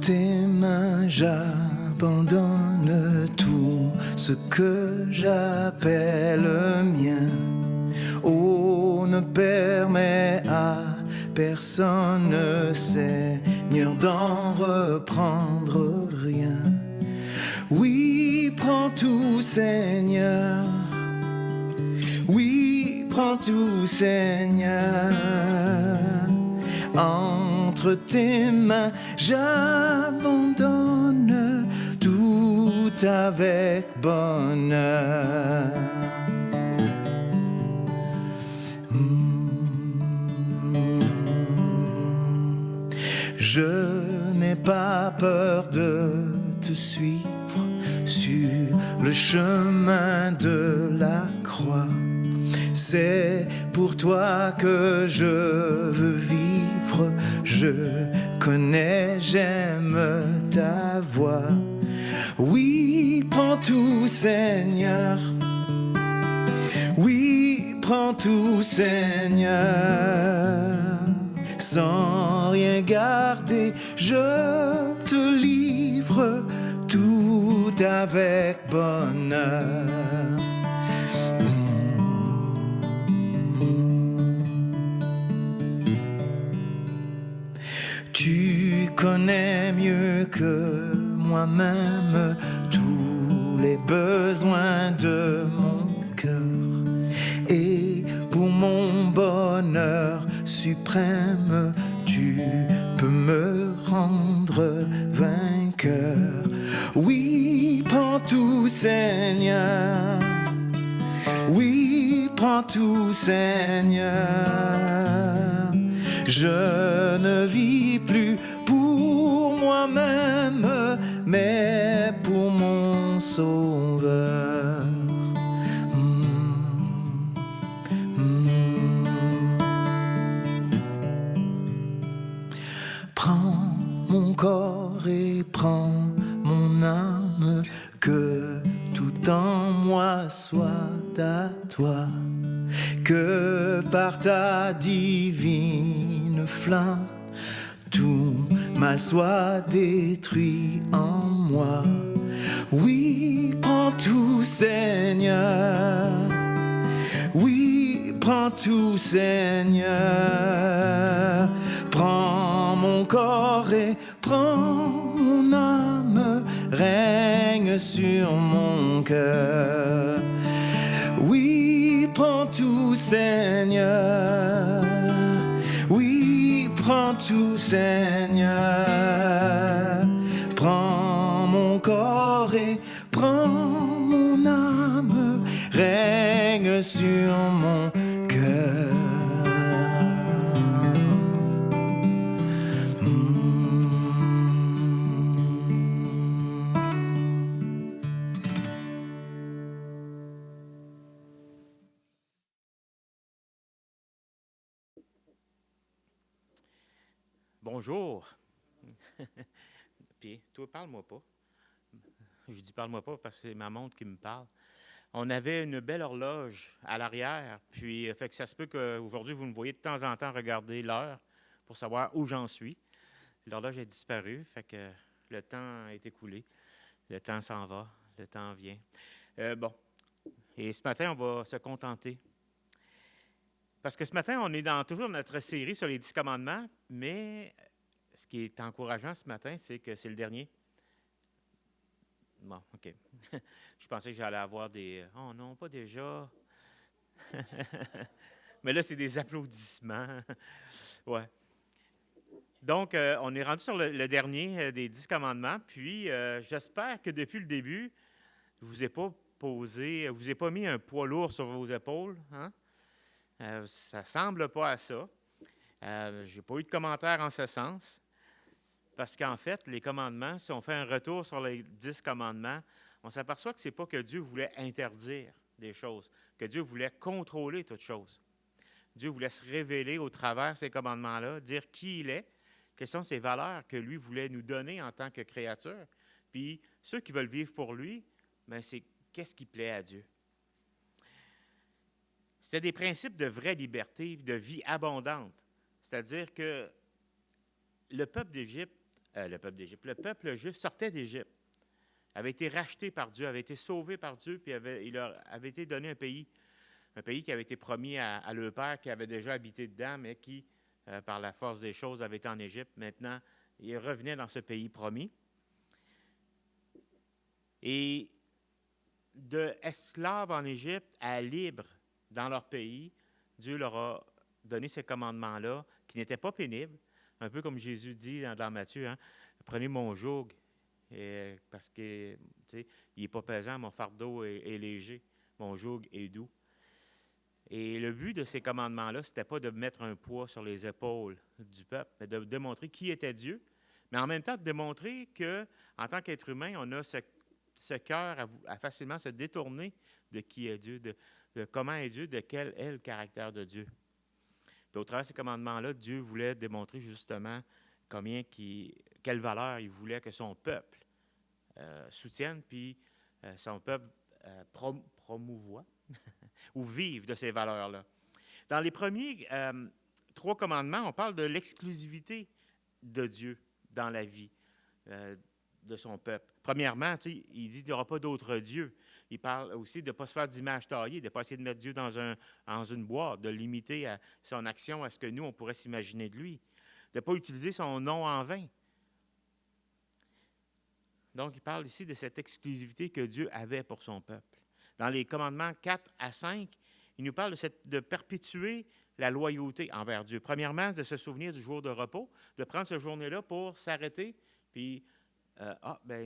tes mains, j'abandonne tout ce que j'appelle mien. Oh, ne permets à personne, Seigneur, d'en reprendre rien. Oui, prends tout, Seigneur. Oui, prends tout, Seigneur. Entre tes mains, j'abandonne tout avec bonheur. Je n'ai pas peur de te suivre sur le chemin de la croix. C'est pour toi que je veux vivre. Je connais, j'aime ta voix. Oui, prends tout, Seigneur. Oui, prends tout, Seigneur. Sans rien garder, je te livre tout avec bonheur. Tu connais mieux que moi-même tous les besoins de mon cœur. Et pour mon bonheur suprême, tu peux me rendre vainqueur. Oui, prends tout, Seigneur. Oui, prends tout, Seigneur. Je ne vis plus pour moi-même, mais pour mon Sauveur. Prends mon corps et prends mon âme, que tout en moi soit à toi. Que par ta divine flamme, tout mal soit détruit en moi. Oui, prends tout, Seigneur. Oui, prends tout, Seigneur. Prends mon corps et prends mon âme, règne sur mon cœur. Oui, prends tout, Seigneur. Oui, prends tout, Seigneur. Prends mon corps et prends mon âme, règne sur mon cœur. Bonjour. Puis, toi, parle-moi pas. Je dis parle-moi pas parce que c'est ma montre qui me parle. On avait une belle horloge à l'arrière, puis fait que ça se peut qu'aujourd'hui, vous me voyez de temps en temps regarder l'heure pour savoir où j'en suis. L'horloge a disparu, fait que le temps est écoulé. Le temps s'en va, le temps vient. Bon, et ce matin, on va se contenter. Parce que ce matin, on est dans toujours notre série sur les 10 commandements, mais ce qui est encourageant ce matin, c'est que c'est le dernier. Bon, OK. Je pensais que j'allais avoir des « Oh non, pas déjà! » Mais là, c'est des applaudissements. Ouais. Donc, on est rendu sur le dernier des 10 commandements, puis j'espère que depuis le début, je ne vous ai pas mis un poids lourd sur vos épaules. Hein? Ça ne semble pas à ça. Je n'ai pas eu de commentaires en ce sens. Parce qu'en fait, les commandements, si on fait un retour sur les 10 commandements, on s'aperçoit que ce n'est pas que Dieu voulait interdire des choses, que Dieu voulait contrôler toutes choses. Dieu voulait se révéler au travers de ces commandements-là, dire qui il est, quelles sont ses valeurs que lui voulait nous donner en tant que créature. Puis ceux qui veulent vivre pour lui, bien, c'est qu'est-ce qui plaît à Dieu. C'était des principes de vraie liberté, de vie abondante. C'est-à-dire que le peuple d'Égypte le peuple d'Égypte. Le peuple juif sortait d'Égypte, avait été racheté par Dieu, avait été sauvé par Dieu, puis il leur avait été donné un pays qui avait été promis à leur père, qui avait déjà habité dedans, mais qui, par la force des choses, avait été en Égypte. Maintenant, ils revenaient dans ce pays promis. Et de esclaves en Égypte à libres dans leur pays, Dieu leur a donné ces commandements-là, qui n'étaient pas pénibles, un peu comme Jésus dit dans Matthieu, hein, « Prenez mon joug, parce que il n'est pas pesant, mon fardeau est léger, mon joug est doux. » Et le but de ces commandements-là, ce n'était pas de mettre un poids sur les épaules du peuple, mais de démontrer qui était Dieu, mais en même temps de démontrer qu'en tant qu'être humain, on a ce cœur à facilement se détourner de qui est Dieu, de comment est Dieu, de quel est le caractère de Dieu. Puis au travers de ces commandements-là, Dieu voulait démontrer justement quelle valeur il voulait que son peuple soutienne, puis son peuple promouvoie ou vive de ces valeurs-là. Dans les premiers 3 commandements, on parle de l'exclusivité de Dieu dans la vie de son peuple. Premièrement, il dit qu'il n'y aura pas d'autre Dieu. Il parle aussi de ne pas se faire d'image taillée, de ne pas essayer de mettre Dieu dans une boîte, de limiter son action à ce que nous, on pourrait s'imaginer de lui, de ne pas utiliser son nom en vain. Donc, il parle ici de cette exclusivité que Dieu avait pour son peuple. Dans les commandements 4 à 5, il nous parle de perpétuer la loyauté envers Dieu. Premièrement, de se souvenir du jour de repos, de prendre cette journée-là pour s'arrêter, puis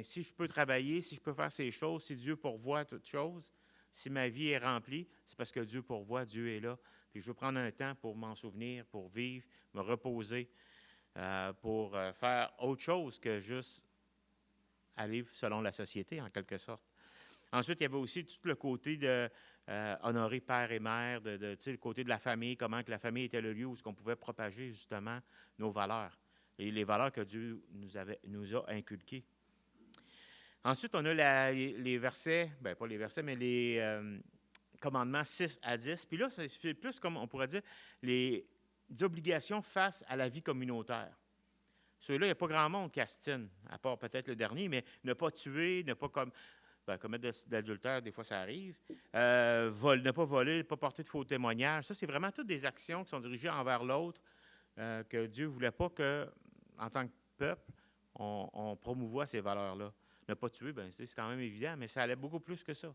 si je peux travailler, si je peux faire ces choses, si Dieu pourvoit toutes choses, si ma vie est remplie, c'est parce que Dieu pourvoit, Dieu est là. Puis je veux prendre un temps pour m'en souvenir, pour vivre, me reposer, pour faire autre chose que juste aller selon la société, en quelque sorte. Ensuite, il y avait aussi tout le côté de honorer père et mère, le côté de la famille, comment que la famille était le lieu où on pouvait propager justement nos valeurs et les valeurs que Dieu nous a inculquées. Ensuite, on a les versets, pas les versets, mais les commandements 6 à 10. Puis là, c'est plus comme on pourrait dire les obligations face à la vie communautaire. Ceux-là, il n'y a pas grand monde qui astine, à part peut-être le dernier, mais ne pas tuer, ne pas commettre d'adultère, des fois ça arrive, ne pas voler, ne pas porter de faux témoignages. Ça, c'est vraiment toutes des actions qui sont dirigées envers l'autre, que Dieu ne voulait pas qu'en tant que peuple, on promouvoie ces valeurs-là. Ne pas tuer, c'est quand même évident, mais ça allait beaucoup plus que ça.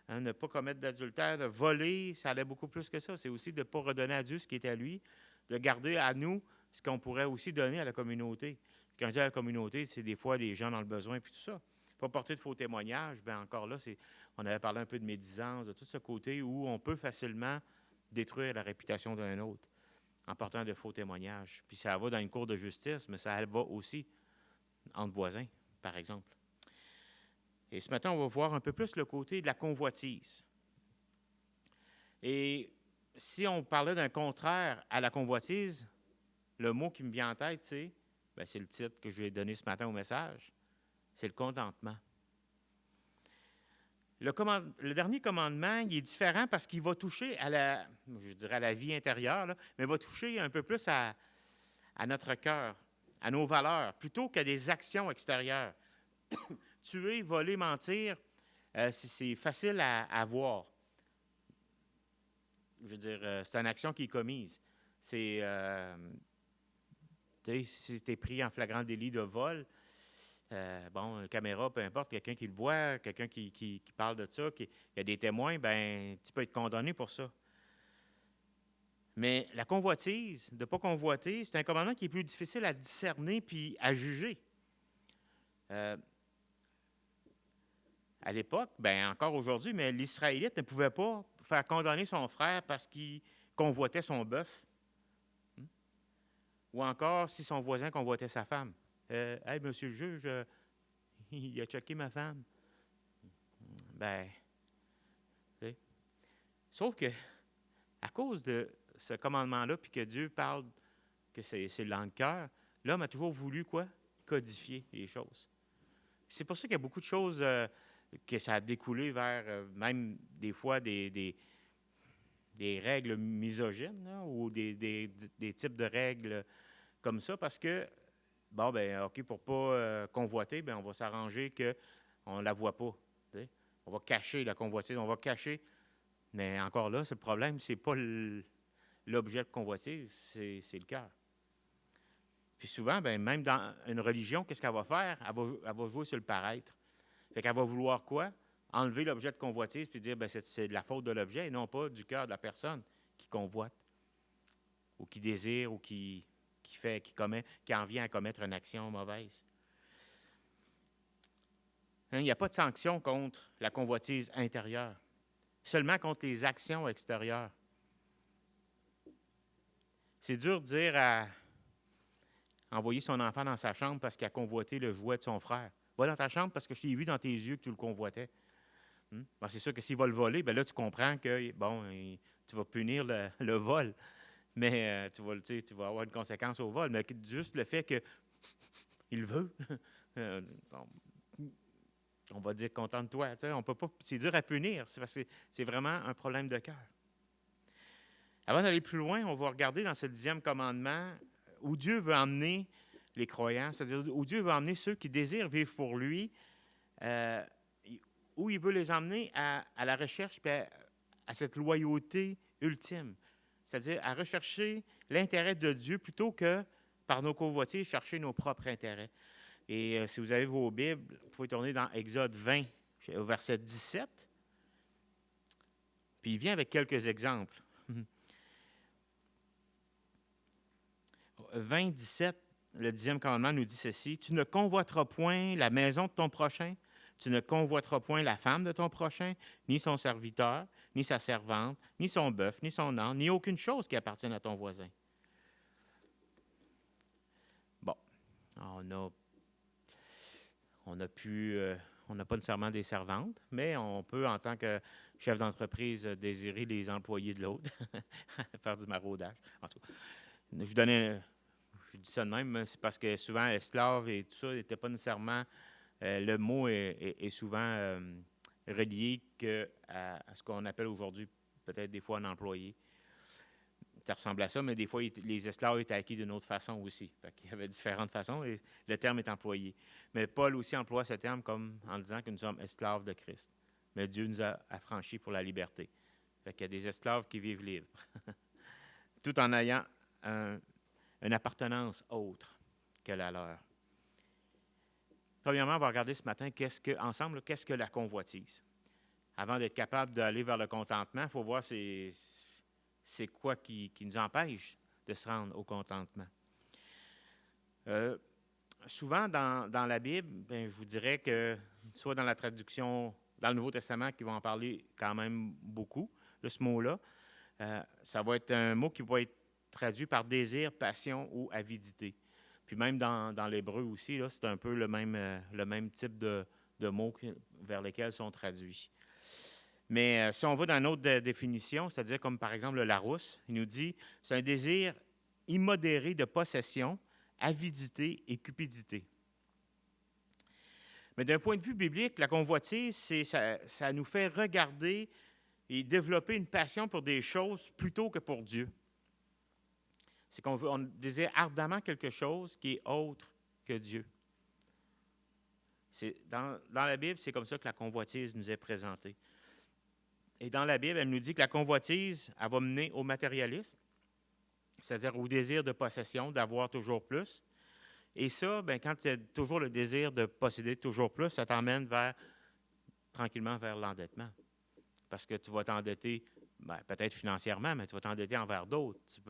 Hein, ne pas commettre d'adultère, de voler, ça allait beaucoup plus que ça. C'est aussi de ne pas redonner à Dieu ce qui est à lui, de garder à nous ce qu'on pourrait aussi donner à la communauté. Quand je dis à la communauté, c'est des fois des gens dans le besoin, puis tout ça. Pas porter de faux témoignages, encore là, on avait parlé un peu de médisance, de tout ce côté où on peut facilement détruire la réputation d'un autre en portant de faux témoignages. Puis ça va dans une cour de justice, mais ça va aussi entre voisins, par exemple. Et ce matin, on va voir un peu plus le côté de la convoitise. Et si on parlait d'un contraire à la convoitise, le mot qui me vient en tête, c'est le titre que je vais donner ce matin au message, c'est le contentement. Le dernier commandement, il est différent parce qu'il va toucher à la vie intérieure, là, mais il va toucher un peu plus à notre cœur, à nos valeurs, plutôt qu'à des actions extérieures. Tuer, voler, mentir, c'est facile à voir. Je veux dire, c'est une action qui est commise. Si tu es pris en flagrant délit de vol, caméra, peu importe, quelqu'un qui le voit, quelqu'un qui parle de ça, il y a des témoins, tu peux être condamné pour ça. Mais la convoitise, de ne pas convoiter, c'est un commandement qui est plus difficile à discerner puis à juger. À l'époque, encore aujourd'hui, mais l'Israélite ne pouvait pas faire condamner son frère parce qu'il convoitait son bœuf. Ou encore si son voisin convoitait sa femme. Hey, monsieur le juge, il a checké ma femme. Sauf que, à cause de ce commandement-là, puis que Dieu parle que c'est dans le cœur, l'homme a toujours voulu quoi? Codifier les choses. C'est pour ça qu'il y a beaucoup de choses que ça a découlé vers, même des fois, des règles misogynes, là, ou des types de règles comme ça, parce que bon, ben OK, pour ne pas convoiter, ben on va s'arranger qu'on ne la voit pas. Tu sais. On va cacher la convoitise, on va cacher. Mais encore là, c'est le problème, c'est pas l'objet de convoitise, c'est le cœur. Puis souvent, ben, même dans une religion, qu'est-ce qu'elle va faire? Elle va jouer sur le paraître. Fait qu'elle va vouloir quoi? Enlever l'objet de convoitise puis dire ben c'est de la faute de l'objet et non pas du cœur de la personne qui convoite ou qui désire ou qui en vient à commettre une action mauvaise. Hein, il n'y a pas de sanction contre la convoitise intérieure, seulement contre les actions extérieures. C'est dur de dire à envoyer son enfant dans sa chambre parce qu'il a convoité le jouet de son frère. Va dans ta chambre parce que je t'ai vu dans tes yeux que tu le convoitais. Ben, c'est sûr que s'il va le voler, ben là, tu comprends que, bon, tu vas punir le vol, mais tu vas avoir une conséquence au vol. Mais juste le fait qu'il veut, on va dire contente-toi. On peut pas, c'est dur à punir, c'est parce que c'est vraiment un problème de cœur. Avant d'aller plus loin, on va regarder dans ce 10e commandement où Dieu veut emmener les croyants, c'est-à-dire où Dieu veut emmener ceux qui désirent vivre pour lui, où il veut les emmener à la recherche et à cette loyauté ultime, c'est-à-dire à rechercher l'intérêt de Dieu plutôt que, par nos convoitises, chercher nos propres intérêts. Et si vous avez vos Bibles, vous pouvez tourner dans Exode 20, au verset 17, puis il vient avec quelques exemples. 20, 17, le 10e commandement nous dit ceci: « Tu ne convoiteras point la maison de ton prochain, tu ne convoiteras point la femme de ton prochain, ni son serviteur, ni sa servante, ni son bœuf, ni son âne, ni aucune chose qui appartienne à ton voisin. » Bon, on n'a pas nécessairement des servantes, mais on peut, en tant que chef d'entreprise, désirer les employés de l'autre, faire du maraudage. En tout cas, je dis ça de même, c'est parce que souvent, esclave et tout ça n'était pas nécessairement... le mot est souvent relié à ce qu'on appelle aujourd'hui peut-être des fois un employé. Ça ressemble à ça, mais des fois, les esclaves étaient acquis d'une autre façon aussi. Il y avait différentes façons et le terme est employé. Mais Paul aussi emploie ce terme comme en disant que nous sommes esclaves de Christ. Mais Dieu nous a affranchis pour la liberté. Il y a des esclaves qui vivent libres, tout en ayant une appartenance autre que la leur. Premièrement, on va regarder ce matin qu'est-ce que la convoitise. Avant d'être capable d'aller vers le contentement, il faut voir c'est quoi qui nous empêche de se rendre au contentement. Souvent, dans la Bible, je vous dirais que, soit dans la traduction, dans le Nouveau Testament, qui va en parler quand même beaucoup de ce mot-là, ça va être un mot qui va être traduit par désir, passion ou avidité. Puis même dans l'hébreu aussi, là, c'est un peu le même type de mots vers lesquels sont traduits. Mais si on va dans une autre définition, c'est-à-dire comme par exemple le Larousse, il nous dit « c'est un désir immodéré de possession, avidité et cupidité ». Mais d'un point de vue biblique, la convoitise, ça nous fait regarder et développer une passion pour des choses plutôt que pour Dieu. C'est qu'on désire ardemment quelque chose qui est autre que Dieu. Dans la Bible, c'est comme ça que la convoitise nous est présentée. Et dans la Bible, elle nous dit que la convoitise, elle va mener au matérialisme, c'est-à-dire au désir de possession, d'avoir toujours plus. Et ça, quand tu as toujours le désir de posséder toujours plus, ça t'emmène tranquillement vers l'endettement. Parce que tu vas t'endetter, peut-être financièrement, mais tu vas t'endetter envers d'autres. C'est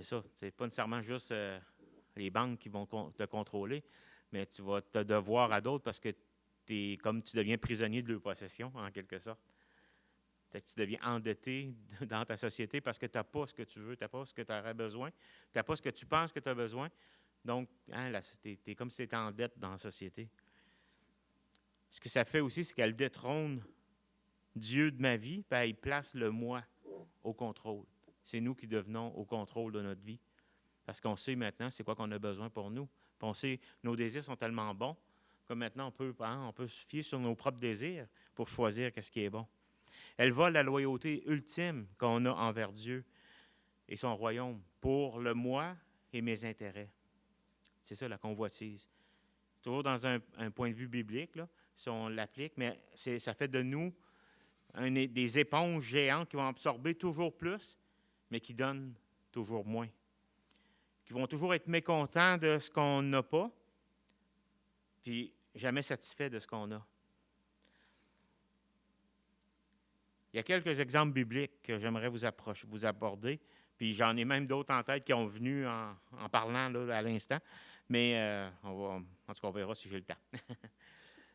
ça, c'est pas nécessairement juste les banques qui vont te contrôler, mais tu vas te devoir à d'autres parce que comme tu deviens prisonnier de leur possession, en quelque sorte. Tu deviens endetté dans ta société parce que tu n'as pas ce que tu veux, tu n'as pas ce que tu aurais besoin, tu n'as pas ce que tu penses que tu as besoin. Donc, tu es comme si tu étais en dette dans la société. Ce que ça fait aussi, c'est qu'elle détrône Dieu de ma vie, puis elle place le moi au contrôle. C'est nous qui devenons au contrôle de notre vie. Parce qu'on sait maintenant c'est quoi qu'on a besoin pour nous. Puis on sait nos désirs sont tellement bons que maintenant on peut se fier sur nos propres désirs pour choisir ce qui est bon. Elle vole la loyauté ultime qu'on a envers Dieu et son royaume pour le moi et mes intérêts. C'est ça, la convoitise. Toujours dans un point de vue biblique, là, si on l'applique, mais ça fait de nous des éponges géantes qui vont absorber toujours plus, mais qui donnent toujours moins. Qui vont toujours être mécontents de ce qu'on n'a pas, puis jamais satisfaits de ce qu'on a. Il y a quelques exemples bibliques que j'aimerais vous aborder, puis j'en ai même d'autres en tête qui ont venu en parlant là, à l'instant, mais en tout cas, on verra si j'ai le temps.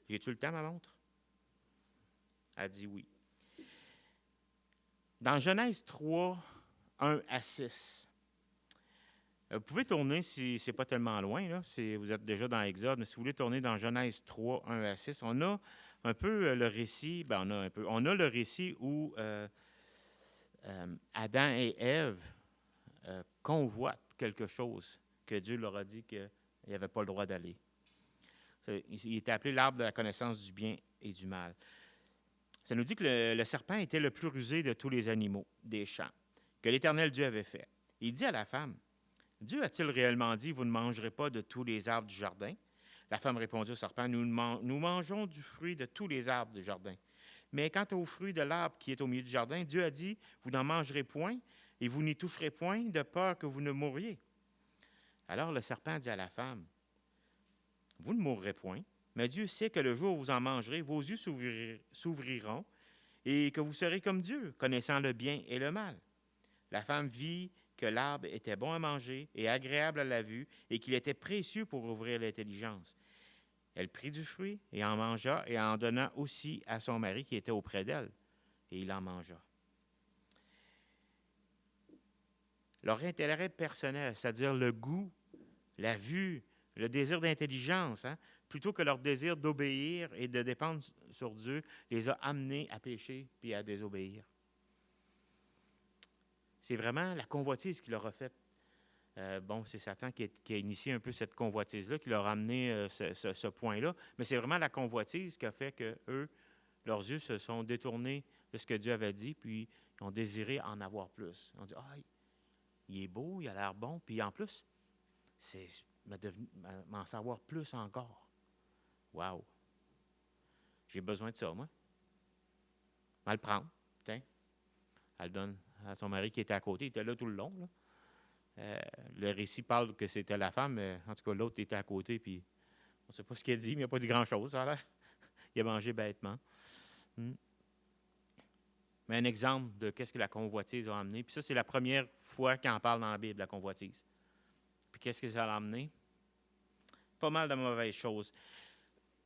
J'ai-tu le temps, ma montre? Elle dit oui. Dans Genèse 3, 1 à 6, vous pouvez tourner si ce n'est pas tellement loin, là, si vous êtes déjà dans Exode, mais si vous voulez tourner dans Genèse 3, 1 à 6, on a un peu le récit, on a le récit où Adam et Ève convoitent quelque chose que Dieu leur a dit qu'il n'avait pas le droit d'aller. Il était appelé l'arbre de la connaissance du bien et du mal. Ça nous dit que le serpent était le plus rusé de tous les animaux des champs, que l'Éternel Dieu avait fait. Il dit à la femme, « Dieu a-t-il réellement dit, vous ne mangerez pas de tous les arbres du jardin? » La femme répondit au serpent, « Nous mangeons du fruit de tous les arbres du jardin. Mais quant au fruit de l'arbre qui est au milieu du jardin, Dieu a dit, vous n'en mangerez point et vous n'y toucherez point de peur que vous ne mouriez. » Alors le serpent dit à la femme, « Vous ne mourrez point, mais Dieu sait que le jour où vous en mangerez, vos yeux s'ouvriront et que vous serez comme Dieu, connaissant le bien et le mal. » La femme vit que l'arbre était bon à manger et agréable à la vue et qu'il était précieux pour ouvrir l'intelligence. Elle prit du fruit et en mangea et en donna aussi à son mari qui était auprès d'elle, et il en mangea. Leur intérêt personnel, c'est-à-dire le goût, la vue, le désir d'intelligence, plutôt que leur désir d'obéir et de dépendre sur Dieu, les a amenés à pécher puis à désobéir. C'est vraiment la convoitise qui leur a fait. C'est Satan qui a initié un peu cette convoitise-là, qui leur a amené ce point-là. Mais c'est vraiment la convoitise qui a fait que eux, leurs yeux se sont détournés de ce que Dieu avait dit, puis ils ont désiré en avoir plus. Ils ont dit, il est beau, il a l'air bon, puis en plus, c'est m'en savoir plus encore. Wow! J'ai besoin de ça, moi. Elle le prend, tiens. Elle le donne à son mari qui était à côté. Il était là tout le long, là. Le récit parle que c'était la femme, mais en tout cas, l'autre était à côté, puis on ne sait pas ce qu'il a dit, mais il n'a pas dit grand-chose, ça a l'air. Il a mangé bêtement. Mais un exemple de qu'est-ce que la convoitise a amené. Puis ça, c'est la première fois qu'on en parle dans la Bible, la convoitise. Puis qu'est-ce que ça a amené? Pas mal de mauvaises choses.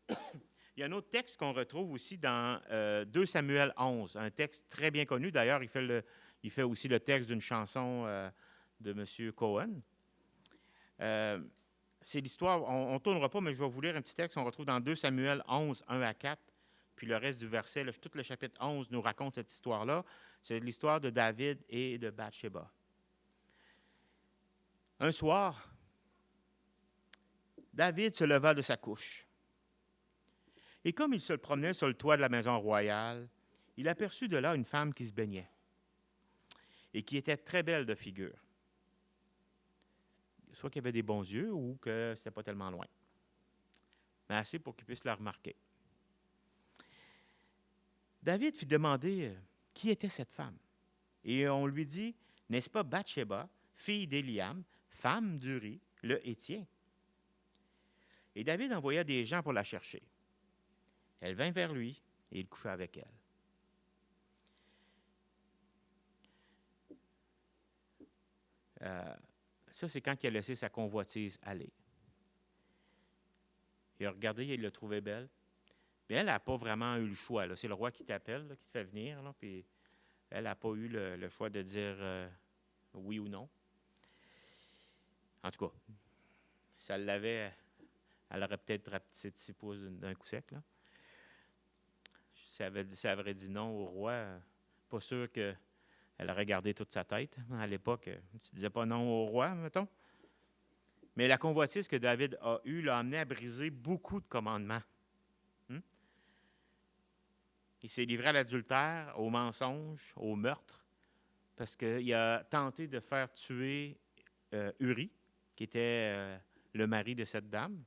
Il y a un autre texte qu'on retrouve aussi dans 2 Samuel 11, un texte très bien connu. D'ailleurs, il fait aussi le texte d'une chanson de M. Cohen. C'est l'histoire, on ne tournera pas, mais je vais vous lire un petit texte qu'on retrouve dans 2 Samuel 11, 1 à 4, puis le reste du verset, tout le chapitre 11 nous raconte cette histoire-là. C'est l'histoire de David et de Bathsheba. Un soir, David se leva de sa couche. Et comme il se promenait sur le toit de la maison royale, il aperçut de là une femme qui se baignait et qui était très belle de figure. Soit qu'il avait des bons yeux ou que ce n'était pas tellement loin. Mais assez pour qu'il puisse la remarquer. David fit demander qui était cette femme. Et on lui dit, n'est-ce pas Bathsheba, fille d'Éliam, femme d'Uri, le Héthien? Et David envoya des gens pour la chercher. Elle vint vers lui et il coucha avec elle. Ça, c'est quand il a laissé sa convoitise aller. Il a regardé, il l'a trouvée belle. Mais elle n'a pas vraiment eu le choix. Là. C'est le roi qui t'appelle, là, qui te fait venir. Là, puis elle n'a pas eu le choix de dire oui ou non. En tout cas, ça l'avait, elle aurait peut-être rapetissé de ses pouces d'un coup sec. Là. Si elle avait dit non au roi, pas sûr qu'elle aurait gardé toute sa tête. À l'époque, tu ne disais pas non au roi, mettons. Mais la convoitise que David a eue l'a amené à briser beaucoup de commandements. Il s'est livré à l'adultère, au mensonge, au meurtre, parce qu'il a tenté de faire tuer Uri, qui était le mari de cette dame,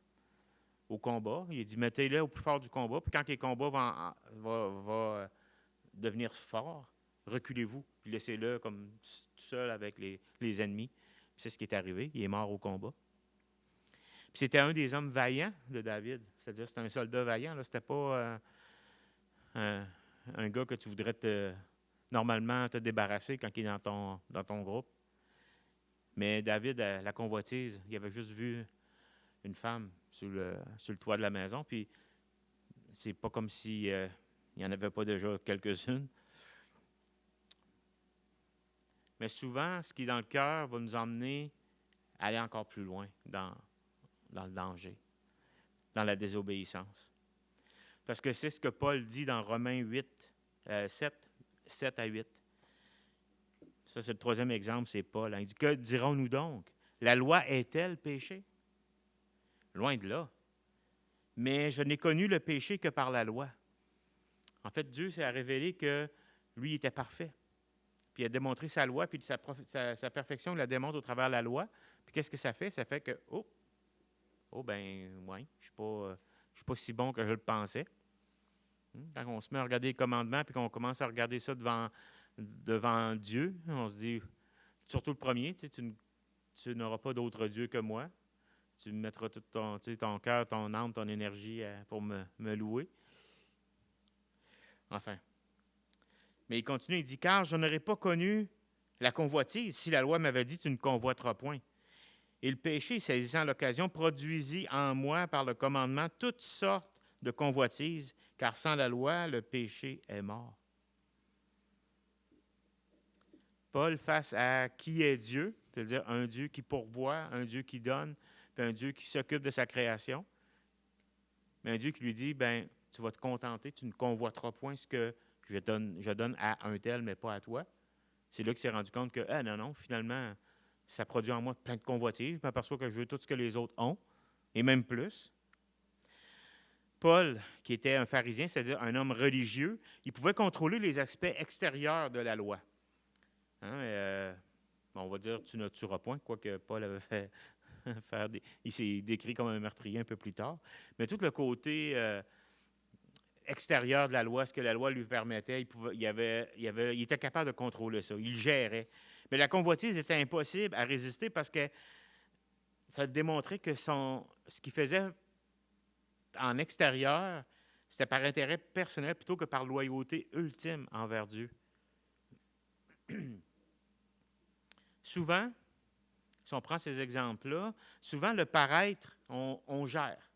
au combat. Il a dit, mettez-le au plus fort du combat, puis quand les combats vont devenir forts, reculez-vous, puis laissez-le comme tout seul avec les ennemis. Puis c'est ce qui est arrivé. Il est mort au combat. Puis c'était un des hommes vaillants de David. C'est-à-dire, c'était un soldat vaillant. Là. C'était pas un gars que tu voudrais normalement te débarrasser quand il est dans ton groupe. Mais David, la convoitise, il avait juste vu une femme sur le toit de la maison, puis c'est pas comme si il n'y en avait pas déjà quelques-unes. Mais souvent, ce qui est dans le cœur va nous emmener à aller encore plus loin dans le danger, dans la désobéissance. Parce que c'est ce que Paul dit dans Romains 7 à 8. Ça, c'est le troisième exemple, c'est Paul. Il dit, que dirons-nous donc? La loi est-elle péché? Loin de là. Mais je n'ai connu le péché que par la loi. En fait, Dieu s'est révélé que lui était parfait. Puis il a démontré sa loi, puis sa perfection, il la démontre au travers de la loi. Puis qu'est-ce que ça fait? Ça fait que, oui, je suis pas si bon que je le pensais. Quand on se met à regarder les commandements, puis qu'on commence à regarder ça devant Dieu, on se dit, surtout le premier, tu n'auras pas d'autre Dieu que moi. Tu mettras tout ton cœur, ton âme, ton énergie pour me louer. Enfin. Mais il continue, il dit, car je n'aurais pas connu la convoitise si la loi m'avait dit, tu ne convoiteras point. Et le péché, saisissant l'occasion, produisit en moi par le commandement toutes sortes de convoitises, car sans la loi, le péché est mort. Paul, face à qui est Dieu, c'est-à-dire un Dieu qui pourvoit, un Dieu qui donne, puis un Dieu qui s'occupe de sa création, mais un Dieu qui lui dit, ben, tu vas te contenter, tu ne convoiteras point ce que je donne à un tel, mais pas à toi. C'est là qu'il s'est rendu compte que, non, finalement, ça produit en moi plein de convoitises. Je m'aperçois que je veux tout ce que les autres ont, et même plus. Paul, qui était un pharisien, c'est-à-dire un homme religieux, il pouvait contrôler les aspects extérieurs de la loi. On va dire, tu ne tueras point, quoique Paul avait fait il s'est décrit comme un meurtrier un peu plus tard. Mais tout le côté extérieur de la loi, ce que la loi lui permettait, il était capable de contrôler ça. Il gérait. Mais la convoitise était impossible à résister parce que ça démontrait que ce qu'il faisait en extérieur, c'était par intérêt personnel plutôt que par loyauté ultime envers Dieu. Souvent, si on prend ces exemples-là, souvent le paraître, on gère.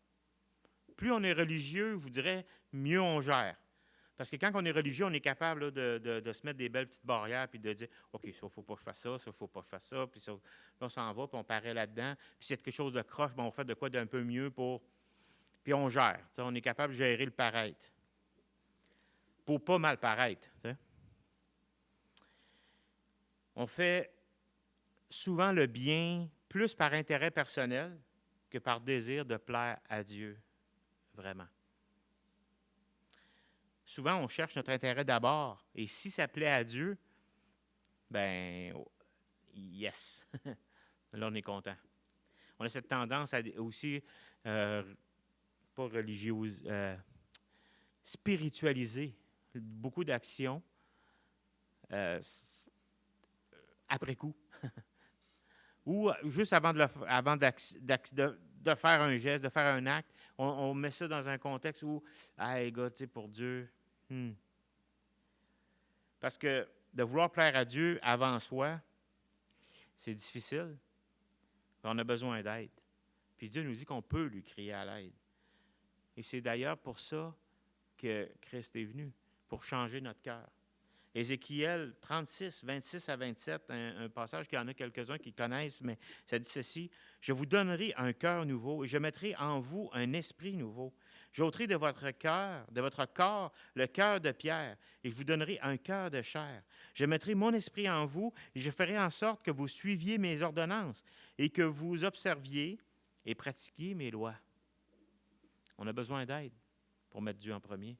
Plus on est religieux, je vous dirais, mieux on gère. Parce que quand on est religieux, on est capable là, de se mettre des belles petites barrières puis de dire OK, ça, il ne faut pas que je fasse ça, ça, il ne faut pas que je fasse ça, puis ça, on s'en va, puis on paraît là-dedans. Puis s'il y a quelque chose de croche, on fait de quoi d'un peu mieux pour. Puis on gère. T'sais, on est capable de gérer le paraître. Pour pas mal paraître. T'sais. On fait souvent le bien plus par intérêt personnel que par désir de plaire à Dieu, vraiment. Souvent, on cherche notre intérêt d'abord, et si ça plaît à Dieu, ben, yes, là, on est content. On a cette tendance à aussi, pas religieuse, spiritualiser beaucoup d'actions après coup. Ou juste avant de faire un geste, de faire un acte, on met ça dans un contexte où, hey, gars, tu sais, pour Dieu. Parce que de vouloir plaire à Dieu avant soi, c'est difficile. On a besoin d'aide. Puis Dieu nous dit qu'on peut lui crier à l'aide. Et c'est d'ailleurs pour ça que Christ est venu, pour changer notre cœur. Ézéchiel 36, 26 à 27, un passage qu'il y en a quelques-uns qui connaissent, mais ça dit ceci, « Je vous donnerai un cœur nouveau et je mettrai en vous un esprit nouveau. J'ôterai de votre corps, le cœur de pierre et je vous donnerai un cœur de chair. Je mettrai mon esprit en vous et je ferai en sorte que vous suiviez mes ordonnances et que vous observiez et pratiquiez mes lois. » On a besoin d'aide pour mettre Dieu en premier.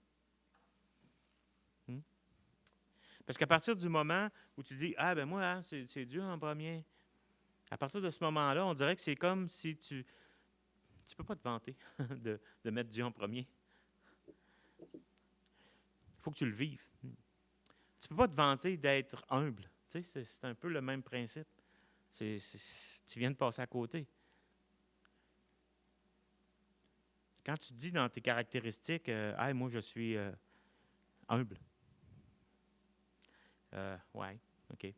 Parce qu'à partir du moment où tu dis « Ah, ben moi, hein, c'est Dieu en premier », À partir de ce moment-là, on dirait que c'est comme si tu ne peux pas te vanter de mettre Dieu en premier. Il faut que tu le vives. Tu ne peux pas te vanter d'être humble. Tu sais, c'est un peu le même principe. Tu viens de passer à côté. Quand tu dis dans tes caractéristiques, hey, moi je suis humble. Ouais, OK.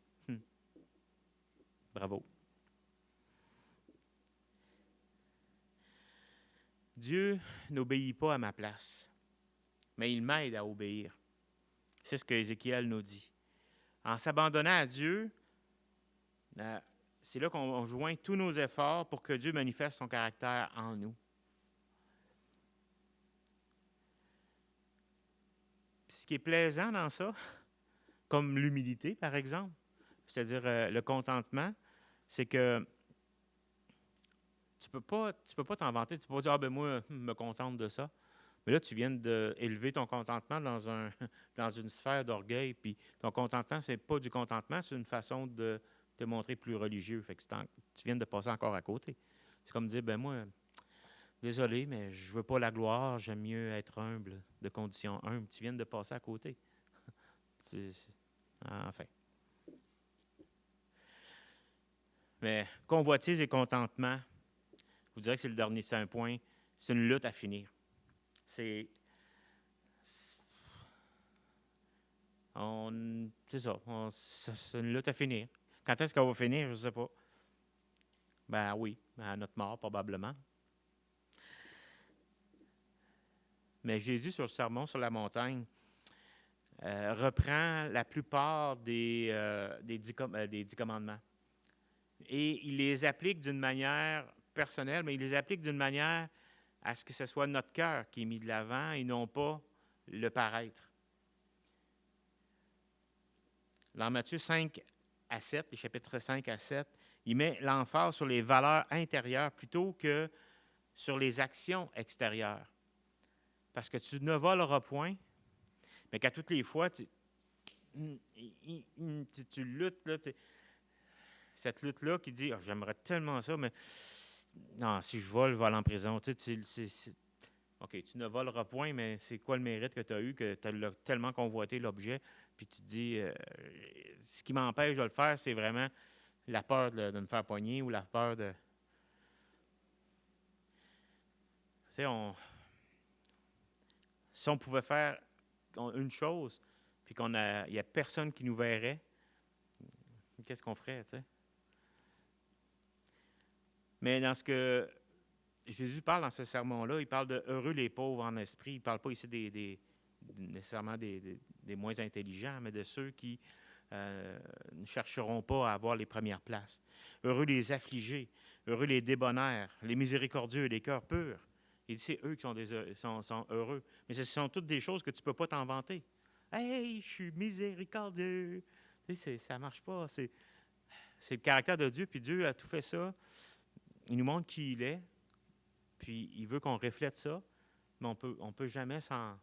Bravo. Dieu n'obéit pas à ma place, mais il m'aide à obéir. C'est ce que Ézéchiel nous dit. En s'abandonnant à Dieu, c'est là qu'on joint tous nos efforts pour que Dieu manifeste son caractère en nous. Puis ce qui est plaisant dans ça, comme l'humilité par exemple, c'est-à-dire le contentement, c'est que tu peux pas t'en vanter, tu peux pas dire « Ah ben moi, je me contente de ça ». Mais là, tu viens d'élever ton contentement dans une sphère d'orgueil, puis ton contentement, c'est pas du contentement, c'est une façon de te montrer plus religieux. Fait que tu viens de passer encore à côté. C'est comme dire, ben moi, désolé, mais je veux pas la gloire, j'aime mieux être humble, de condition humble. Tu viens de passer à côté. Enfin. Mais convoitise et contentement, je vous dirais que c'est le dernier, c'est un point, c'est une lutte à finir. C'est ça, c'est une lutte à finir. Quand est-ce qu'on va finir? Je ne sais pas. Ben oui, à notre mort, probablement. Mais Jésus, sur le sermon sur la montagne, reprend la plupart des 10 commandements. Et il les applique d'une manière personnelle, mais il les applique d'une manière à ce que ce soit notre cœur qui est mis de l'avant et non pas le paraître. Dans Matthieu 5 à 7, les chapitres 5 à 7, il met l'emphase sur les valeurs intérieures plutôt que sur les actions extérieures. Parce que tu ne voleras point, mais qu'à toutes les fois, tu luttes, là, cette lutte-là qui dit oh, « J'aimerais tellement ça, mais non, si je vole en prison. » OK, tu ne voleras point, mais c'est quoi le mérite que tu as eu, que tu as tellement convoité l'objet, puis tu te dis ce qui m'empêche de le faire, c'est vraiment la peur de me faire pogner ou la peur de... Tu sais, si on pouvait faire une chose, puis il n'y a personne qui nous verrait, qu'est-ce qu'on ferait, tu sais? Mais dans ce que Jésus parle dans ce sermon-là, il parle de « heureux les pauvres en esprit ». Il ne parle pas ici nécessairement des moins intelligents, mais de ceux qui ne chercheront pas à avoir les premières places. Heureux les affligés, heureux les débonnaires, les miséricordieux, les cœurs purs. Il dit c'est eux qui sont heureux. Mais ce sont toutes des choses que tu ne peux pas t'en vanter. « Hey, je suis miséricordieux! » Tu sais, ça ne marche pas. C'est le caractère de Dieu, puis Dieu a tout fait ça. Il nous montre qui il est, puis il veut qu'on reflète ça, mais on peut jamais s'en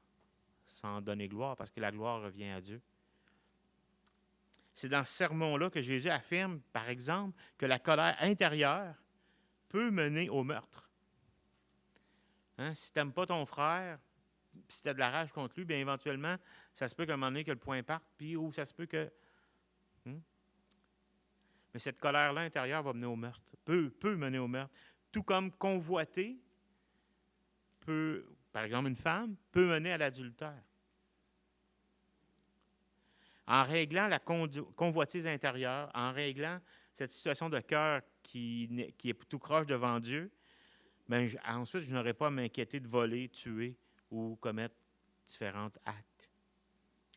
donner gloire, parce que la gloire revient à Dieu. C'est dans ce sermon-là que Jésus affirme, par exemple, que la colère intérieure peut mener au meurtre. Hein? Si tu n'aimes pas ton frère, si tu as de la rage contre lui, bien éventuellement, ça se peut qu'à un moment donné que le point parte, puis ou ça se peut que... Mais cette colère-là intérieure va mener au meurtre, peut mener au meurtre. Tout comme convoiter peut, par exemple une femme, peut mener à l'adultère. En réglant la convoitise intérieure, en réglant cette situation de cœur qui est tout croche devant Dieu, bien, ensuite, je n'aurai pas à m'inquiéter de voler, tuer ou commettre différents actes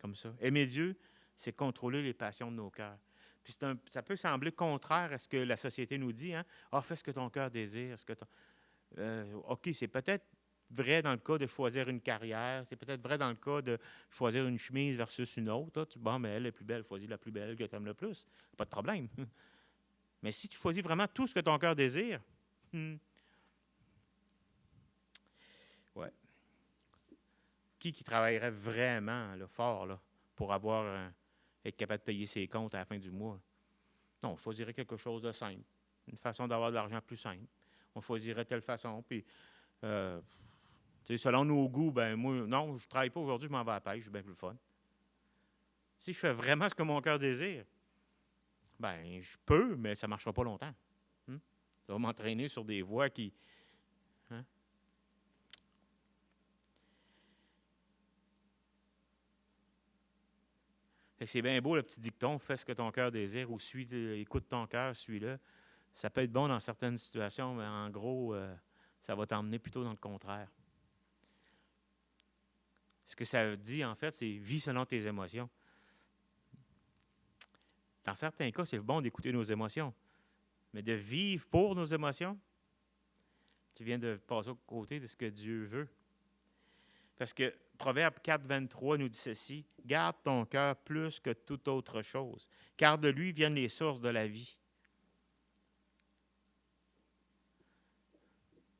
comme ça. Aimer Dieu, c'est contrôler les passions de nos cœurs. Puis ça peut sembler contraire à ce que la société nous dit. Hein? « Ah, fais ce que ton cœur désire. » OK, c'est peut-être vrai dans le cas de choisir une carrière. C'est peut-être vrai dans le cas de choisir une chemise versus une autre. Là, bon, mais elle est plus belle. Choisis la plus belle que tu aimes le plus. Pas de problème. Mais si tu choisis vraiment tout ce que ton cœur désire, ouais. Qui travaillerait vraiment là, fort là, pour être capable de payer ses comptes à la fin du mois? Non, je choisirais quelque chose de simple. une façon d'avoir de l'argent plus simple. On choisirait telle façon. Puis, selon nos goûts, ben moi, non, je ne travaille pas aujourd'hui, je m'en vais à la pêche, j'ai bien plus le fun. Si je fais vraiment ce que mon cœur désire, ben je peux, mais ça ne marchera pas longtemps. Ça va m'entraîner sur des voies qui... Hein? C'est bien beau, le petit dicton, fais ce que ton cœur désire ou écoute ton cœur, suis-le. Ça peut être bon dans certaines situations, mais en gros, ça va t'emmener plutôt dans le contraire. Ce que ça dit, en fait, c'est « vis selon tes émotions ». Dans certains cas, c'est bon d'écouter nos émotions, mais de vivre pour nos émotions, tu viens de passer au côté de ce que Dieu veut. Parce que Proverbe 4, 23 nous dit ceci, « Garde ton cœur plus que toute autre chose, car de lui viennent les sources de la vie. »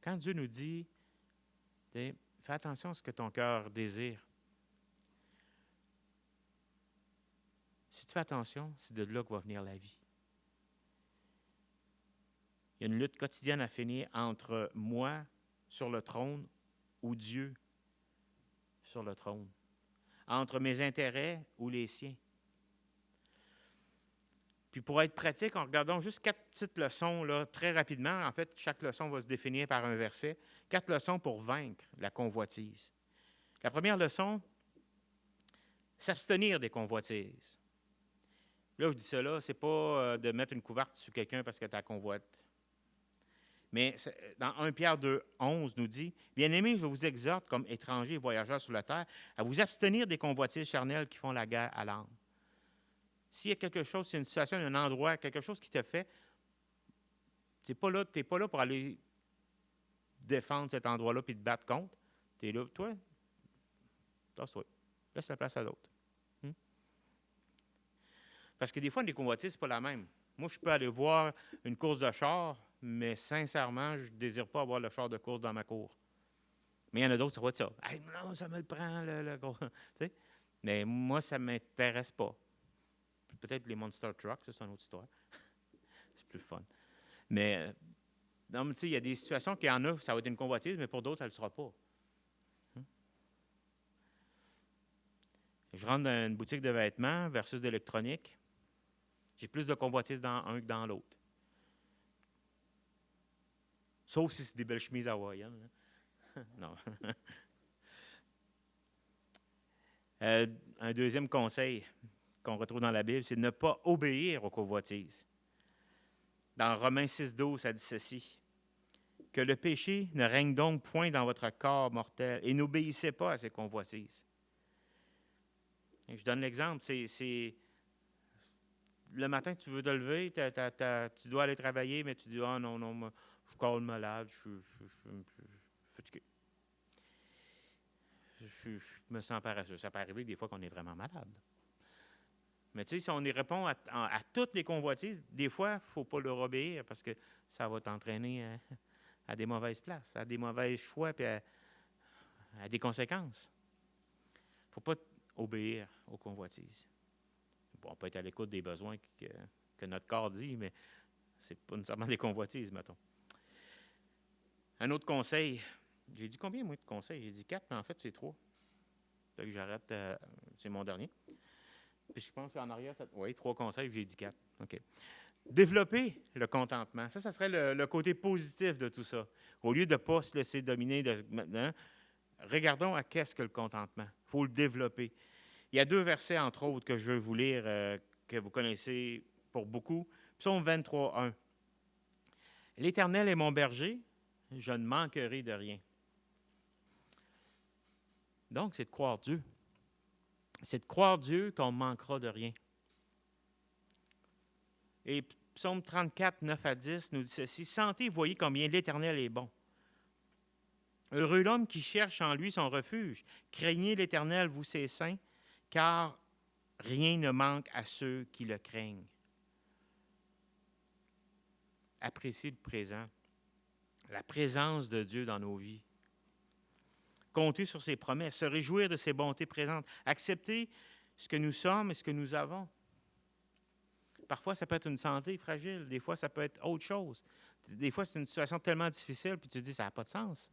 Quand Dieu nous dit, fais attention à ce que ton cœur désire. Si tu fais attention, c'est de là que va venir la vie. Il y a une lutte quotidienne à finir entre moi sur le trône ou Dieu sur le trône, entre mes intérêts ou les siens. Puis pour être pratique, en regardant juste 4 petites leçons là, très rapidement, en fait, chaque leçon va se définir par un verset, 4 leçons pour vaincre la convoitise. La première leçon, s'abstenir des convoitises. Là, je dis ça là, c'est pas de mettre une couverte sur quelqu'un parce que tu as convoite. Mais dans 1 Pierre 2, 11 nous dit, « Bien-aimés, je vous exhorte, comme étrangers et voyageurs sur la terre, à vous abstenir des convoitises charnelles qui font la guerre à l'âme. » S'il y a quelque chose, c'est une situation, un endroit, quelque chose qui te fait, tu n'es pas là pour aller défendre cet endroit-là puis te battre contre. Tu es là, toi, tasse-toi. Laisse la place à d'autres. Parce que des fois, les convoitises, ce n'est pas la même. Moi, je peux aller voir une course de char, mais sincèrement, je ne désire pas avoir le char de course dans ma cour. Mais il y en a d'autres, ça va être ça. Hey, non, ça me le prend, le gros. Mais moi, ça ne m'intéresse pas. Peut-être les Monster Trucks, ça, c'est une autre histoire. C'est plus fun. Mais, non, mais tu sais, il y a des situations qu'il y en a, ça va être une convoitise, mais pour d'autres, ça ne le sera pas. Je rentre dans une boutique de vêtements versus d'électronique. J'ai plus de convoitises dans un que dans l'autre. Sauf si c'est des belles chemises hawaïennes. Non. Un deuxième conseil qu'on retrouve dans la Bible, c'est de ne pas obéir aux convoitises. Dans Romains 6, 12, ça dit ceci. « Que le péché ne règne donc point dans votre corps mortel et n'obéissez pas à ces convoitises. » Je donne l'exemple, c'est le matin, tu veux te lever, tu dois aller travailler, mais tu dis « Ah non, moi, je suis encore malade, je suis fatigué. Je me sens paresseux. » Ça peut arriver des fois qu'on est vraiment malade. Mais tu sais, si on y répond à toutes les convoitises, des fois, il ne faut pas leur obéir parce que ça va t'entraîner à des mauvaises places, à des mauvais choix et à des conséquences. Il ne faut pas obéir aux convoitises. Bon, on peut être à l'écoute des besoins que notre corps dit, mais ce n'est pas nécessairement des convoitises, mettons. Un autre conseil. J'ai dit combien, moi, de conseils? J'ai dit 4, mais en fait, c'est 3. Donc, j'arrête. C'est mon dernier. Puis je pense qu'en arrière, oui, 3 conseils, j'ai dit 4. OK. Développer le contentement. Ça serait le côté positif de tout ça. Au lieu de ne pas se laisser dominer maintenant, regardons à qu'est-ce que le contentement. Il faut le développer. Il y a 2 versets, entre autres, que je veux vous lire, que vous connaissez pour beaucoup. Psaume 23, 1. « L'Éternel est mon berger, je ne manquerai de rien. » Donc, c'est de croire Dieu. C'est de croire Dieu qu'on ne manquera de rien. Et Psaume 34, 9 à 10 nous dit ceci. « Sentez et voyez combien l'Éternel est bon. Heureux l'homme qui cherche en lui son refuge. Craignez l'Éternel, vous ses saints, car rien ne manque à ceux qui le craignent. » Appréciez le présent, la présence de Dieu dans nos vies. Compter sur ses promesses, se réjouir de ses bontés présentes, accepter ce que nous sommes et ce que nous avons. Parfois, ça peut être une santé fragile. Des fois, ça peut être autre chose. Des fois, c'est une situation tellement difficile, puis tu te dis, ça n'a pas de sens.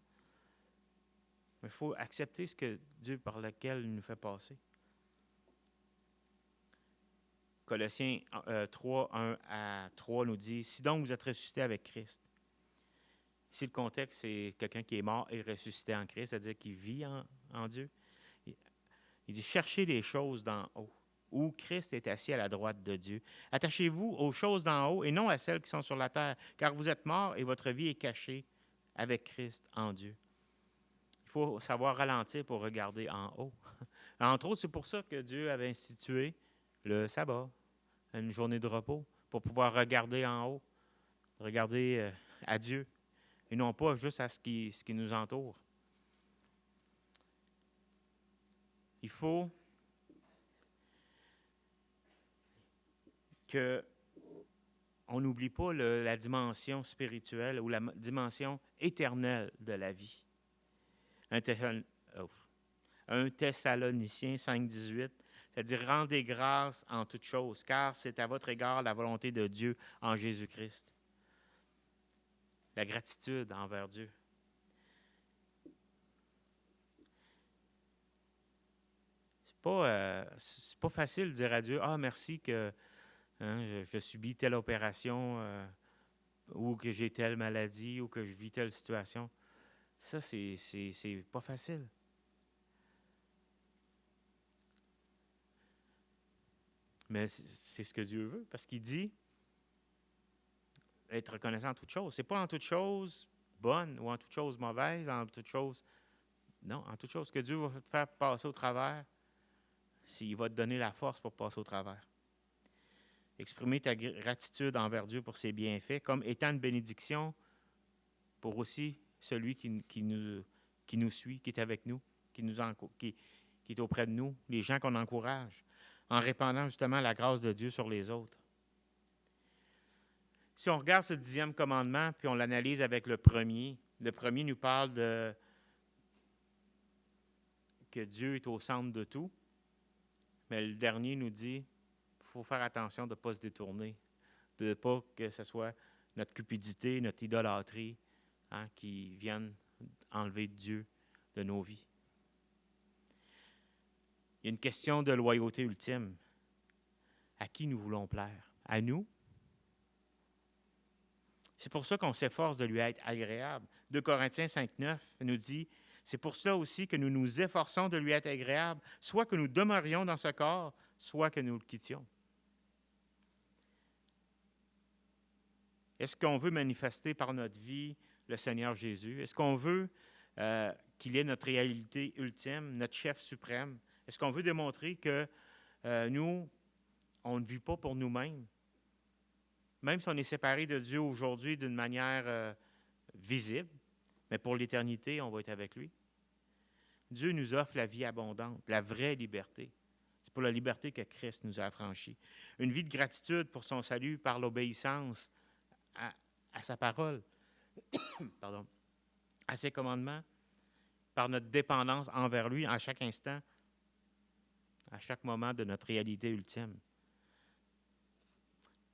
Mais il faut accepter ce que Dieu par lequel il nous fait passer. Colossiens 3, 1 à 3 nous dit, « Si donc vous êtes ressuscité avec Christ. » Ici, le contexte, c'est quelqu'un qui est mort et ressuscité en Christ, c'est-à-dire qui vit en Dieu. Il dit, « Cherchez les choses d'en haut, où Christ est assis à la droite de Dieu. Attachez-vous aux choses d'en haut et non à celles qui sont sur la terre, car vous êtes morts et votre vie est cachée avec Christ en Dieu. » Il faut savoir ralentir pour regarder en haut. Entre autres, c'est pour ça que Dieu avait institué le sabbat, une journée de repos, pour pouvoir regarder en haut, regarder à Dieu, et non pas juste à ce qui nous entoure. Il faut qu'on n'oublie pas la dimension spirituelle ou la dimension éternelle de la vie. 1 Thessaloniciens 5, 18, c'est-à-dire « Rendez grâce en toutes choses, car c'est à votre égard la volonté de Dieu en Jésus-Christ. » La gratitude envers Dieu. C'est pas facile de dire à Dieu « Ah, merci que je subis telle opération ou que j'ai telle maladie ou que je vis telle situation. » Ça, c'est pas facile. Mais c'est ce que Dieu veut, parce qu'il dit être reconnaissant en toutes choses. Ce n'est pas en toutes choses bonnes ou en toutes choses mauvaises, en toutes choses... Non, en toutes choses que Dieu va te faire passer au travers, s'il va te donner la force pour passer au travers. Exprimer ta gratitude envers Dieu pour ses bienfaits, comme étant une bénédiction pour aussi celui qui nous suit, qui est avec nous, qui est auprès de nous, les gens qu'on encourage, en répandant justement la grâce de Dieu sur les autres. Si on regarde ce 10e commandement, puis on l'analyse avec le premier nous parle que Dieu est au centre de tout, mais le dernier nous dit qu'il faut faire attention de ne pas se détourner, de ne pas que ce soit notre cupidité, notre idolâtrie qui viennent enlever Dieu de nos vies. Il y a une question de loyauté ultime. À qui nous voulons plaire? À nous? C'est pour ça qu'on s'efforce de lui être agréable. 2 Corinthiens 5,9 nous dit « C'est pour cela aussi que nous nous efforçons de lui être agréable, soit que nous demeurions dans ce corps, soit que nous le quittions. » Est-ce qu'on veut manifester par notre vie le Seigneur Jésus? Est-ce qu'on veut qu'il ait notre réalité ultime, notre chef suprême? Est-ce qu'on veut démontrer que nous, on ne vit pas pour nous-mêmes? Même si on est séparé de Dieu aujourd'hui d'une manière visible, mais pour l'éternité, on va être avec lui. Dieu nous offre la vie abondante, la vraie liberté. C'est pour la liberté que Christ nous a affranchis. Une vie de gratitude pour son salut par l'obéissance à sa parole, pardon, à ses commandements, par notre dépendance envers lui à chaque instant, à chaque moment de notre réalité ultime.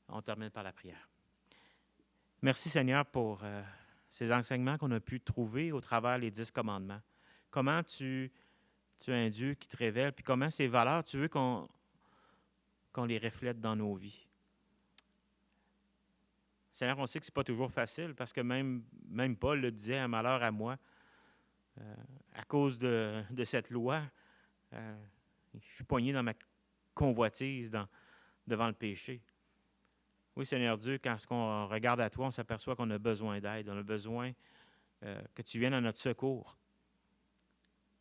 On termine par la prière. Merci Seigneur pour ces enseignements qu'on a pu trouver au travers des 10 commandements. Comment tu es un Dieu qui te révèle, puis comment ces valeurs, tu veux qu'on les reflète dans nos vies. Seigneur, on sait que ce n'est pas toujours facile, parce que même Paul le disait, un malheur à moi, à cause de cette loi, je suis poigné dans ma convoitise devant le péché. Oui, Seigneur Dieu, quand on regarde à toi, on s'aperçoit qu'on a besoin d'aide, on a besoin que tu viennes à notre secours.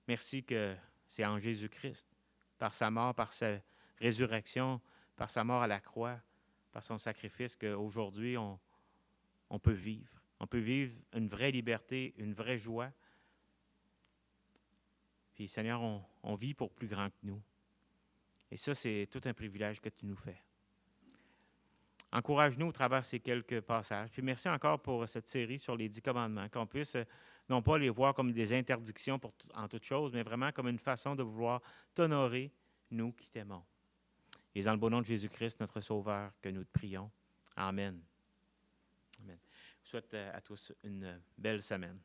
Merci que c'est en Jésus-Christ, par sa mort, par sa résurrection, par sa mort à la croix, par son sacrifice, qu'aujourd'hui, on peut vivre. On peut vivre une vraie liberté, une vraie joie. Puis, Seigneur, on vit pour plus grand que nous. Et ça, c'est tout un privilège que tu nous fais. Encourage-nous au travers ces quelques passages. Puis merci encore pour cette série sur les 10 commandements, qu'on puisse non pas les voir comme des interdictions en toutes choses, mais vraiment comme une façon de vouloir t'honorer, nous qui t'aimons. Et dans le beau nom de Jésus-Christ, notre Sauveur, que nous te prions. Amen. Amen. Je souhaite à tous une belle semaine.